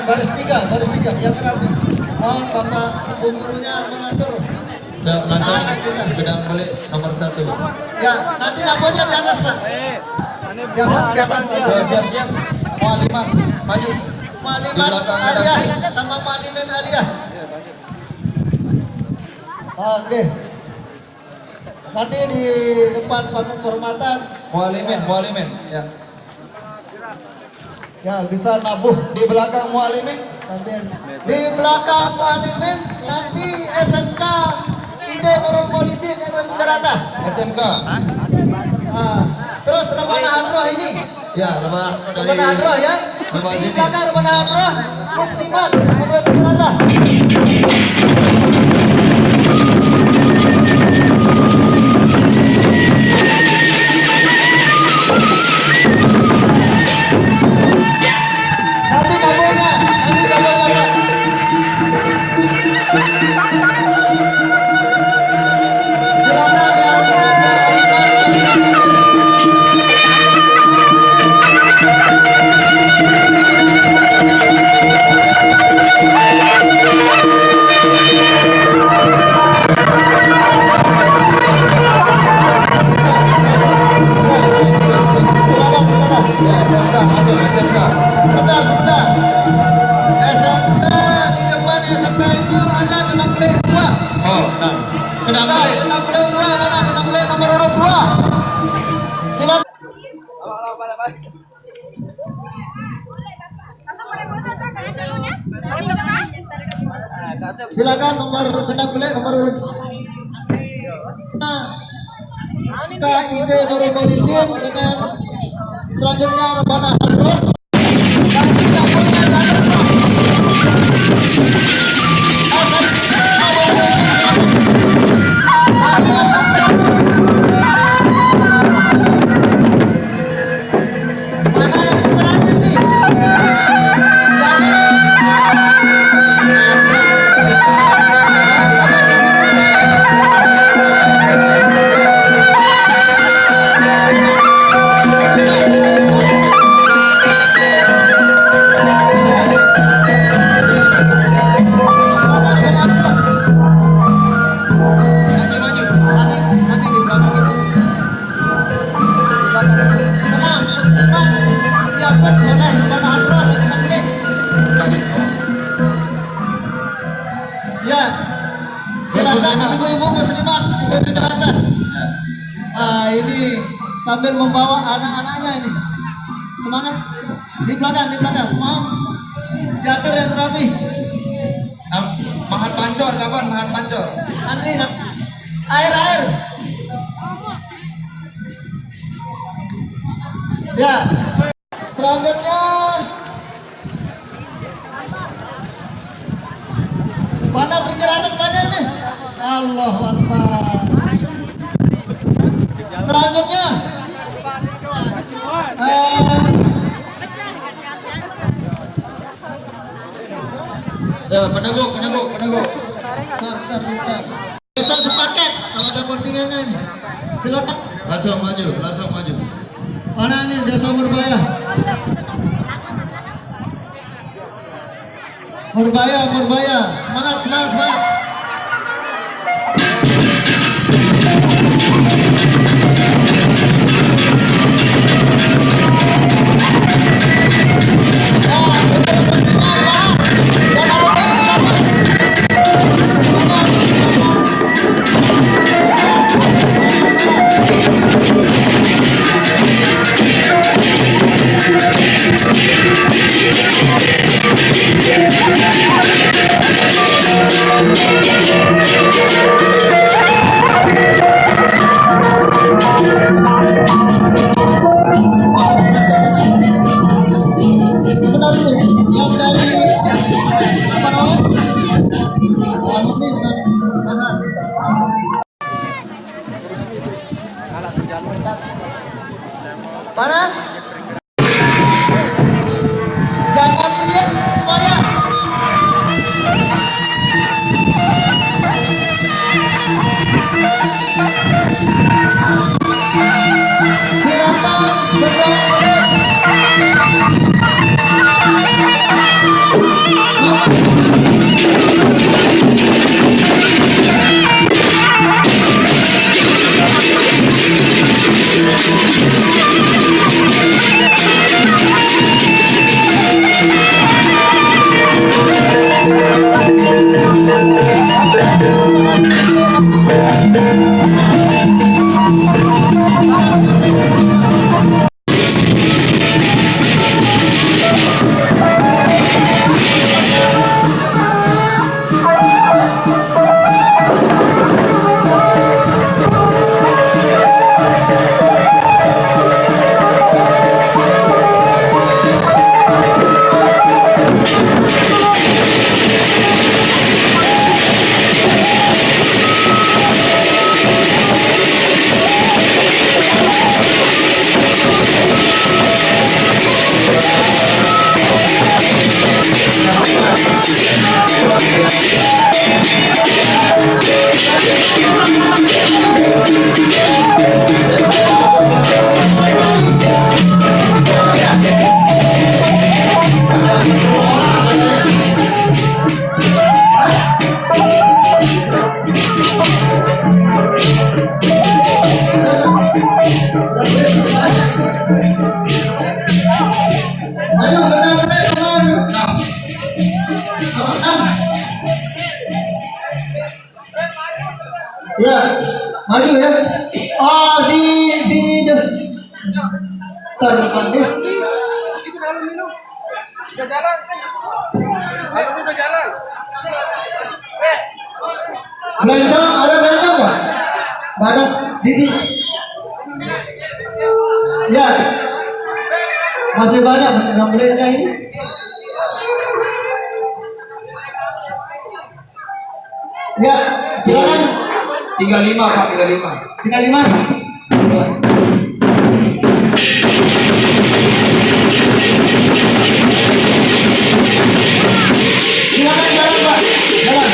baris tiga yang rapi. Mohon Bapak Ibu gurunya mengatur. Langsung gedang boleh nomor 1. Ya, nanti lampunya di atas Pak. Ya Pak, di atas. Siap. Mualimat maju. Mualimat Aliyah sama Mualimin Aliyah. Oke. Nanti di depan panggung kehormatan. Mualimin. Ya. Ya bisa nabuh Di belakang Mualimin. di belakang Mualimin nanti SMK Ide Nurul Polisi Ekonomi Karata. SMK. Terus Rebana Hadroh ini. Ya, Rebana Hadroh ya. Di belakang Rebana Hadroh Muslimat Ekonomi Karata. Nanti kabelnya Pak. Silakan ya. Sebentar. SMK di depan SMK itu ada gedang beli 2. Oh, nah. Gedang beli 2 mana? Gedang beli nomor urut 2. Silakan. Silakan nomor gedang beli nomor urut. KID Nurul Polisi dengan selanjutnya Rebana Hadroh. Ya, silakan ibu-ibu muslimat, ibu-ibu Karata. Ini sambil membawa anak-anaknya ini. Semangat di belakang. Mohon diatur yang rapi. Mahat Pancor, kapan Mahat Pancor? Nanti air. Ya, selanjutnya mana bergerak pada ini? Allah Akbar. Selanjutnya Ya, peneguk. Bentar. Bisa sepaket kalau ada kontingen ini. Silakan. Langsung maju. Mana ini Desa Murbaya? Semangat. Ya, maju ya. Oh, di Ntar depan dia. Itu dalam minum. Udah jalan. Ayo udah jalan. Belanjang, ada belanjang nggak? Badak di. Ya, masih banyak belinya ini. Ya, silakan. 35 Pak, 35. 35. Silakan jalan Pak, jalan.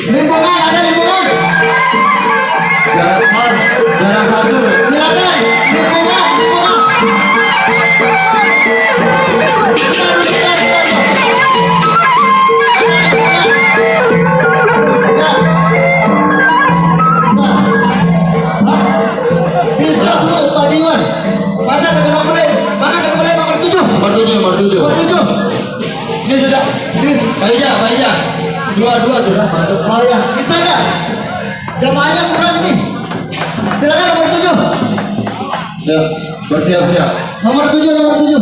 Lingkungan, ada lingkungan. Jarak satu. Silakan, lingkungan, lingkungan. Bisa dulu Pak Diwan. Masa kena boleh? Mana kena boleh nomor 7? Nomor 7, nomor 7. Nomor 7. Ini sudah. Bis. Baik aja. Dua sudah masuk. Oh ya, bisa enggak? Jamaahnya kurang ini. Silakan nomor 7. Ya, bersiap-siap. Nomor 7, nomor 7.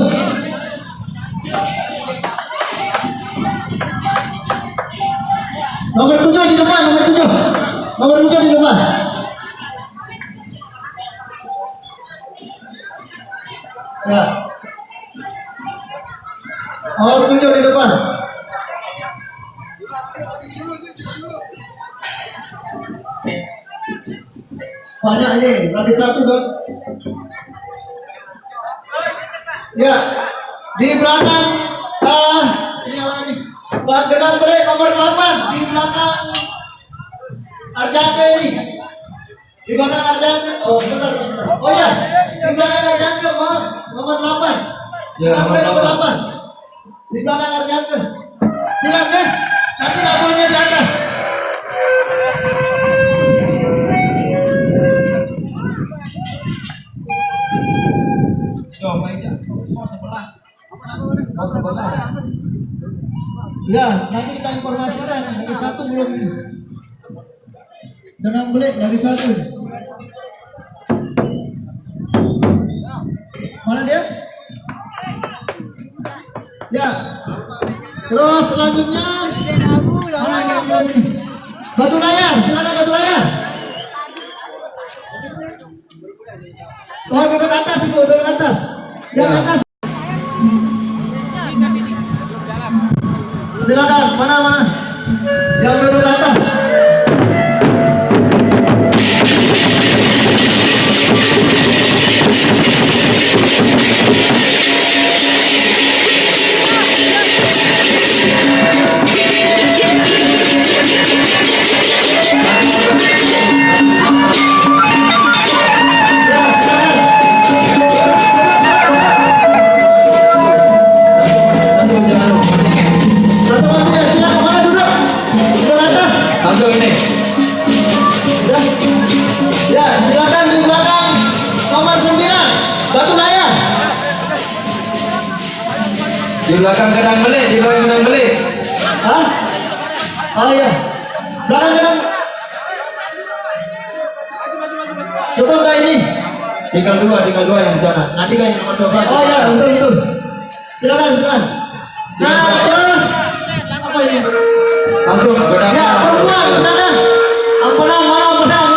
Nomor 7 di depan, nomor 7. Nomor 7 di depan. Ya. Nomor 7 di depan. Banyak ini, lagi satu dong. Ya, di belakang ini apa ini? Gedang beli nomor 8 di belakang Arjante ini. Di belakang Arjante. Oh, bentar. Oh ya, di belakang Arjante nomor 8. Ya, Gedang beli nomor nomor 8. Di belakang Arjante. Silakan, tapi dapurnya di atas. Ya, nanti kita informasikan lagi satu belum ini. Jangan beli lagi satu. Mana dia? Ya. Terus selanjutnya mana yang belum ini? Batu layar, silakan batu layar. Oh, duduk atas itu, duduk atas. Yang atas. Silakan, mana? Yang duduk atas. Langsung ini. Ya, silakan di belakang nomor 9 batu layar. Di belakang gedang beli. Hah? Oh iya. Belakang. Coba enggak ini? Tinggal dua yang di sana. Nanti kan yang nomor 12. Oh iya, betul. Silakan. Nah, terus apa ini? Langsung gedang. Ya, perempuan, silakan. Ampunang, mana ampunang?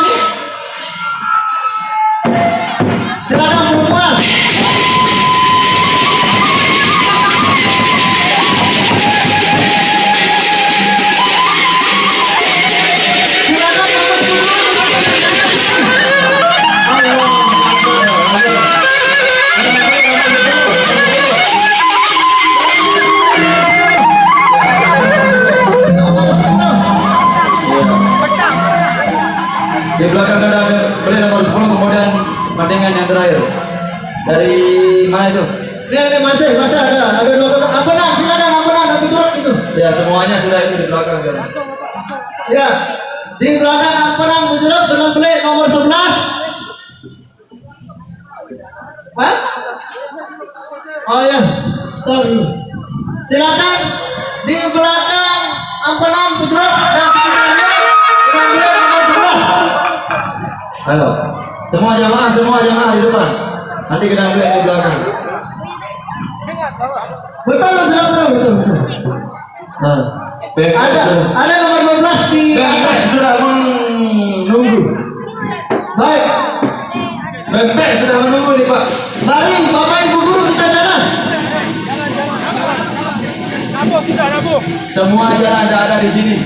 Silakan perempuan. Silakan nomor 10. Di belakang gedang beli nomor 10, kemudian pertandingan yang terakhir. Dari mana itu? Ini masih ada nomor ampunang, silakan ampunang nomor turun itu. Ya, semuanya sudah itu di belakang gedang. Ya, di belakang ampunang bujuruk dengan beli nomor 11. Hah? Oh ya, ntar dulu. Silakan di belakang ampunang bujuruk dan Ayo, semua jamaah di depan. Nanti kita ambil ke belakang. Betul, betul. Nah, Ada nomor 12 di Bebek sudah menunggu. Baik. Bebek sudah menunggu nih Pak. Mari Bapak Ibu guru kita jalan. Nabu, sudah nabu. Semua jalan ada di sini.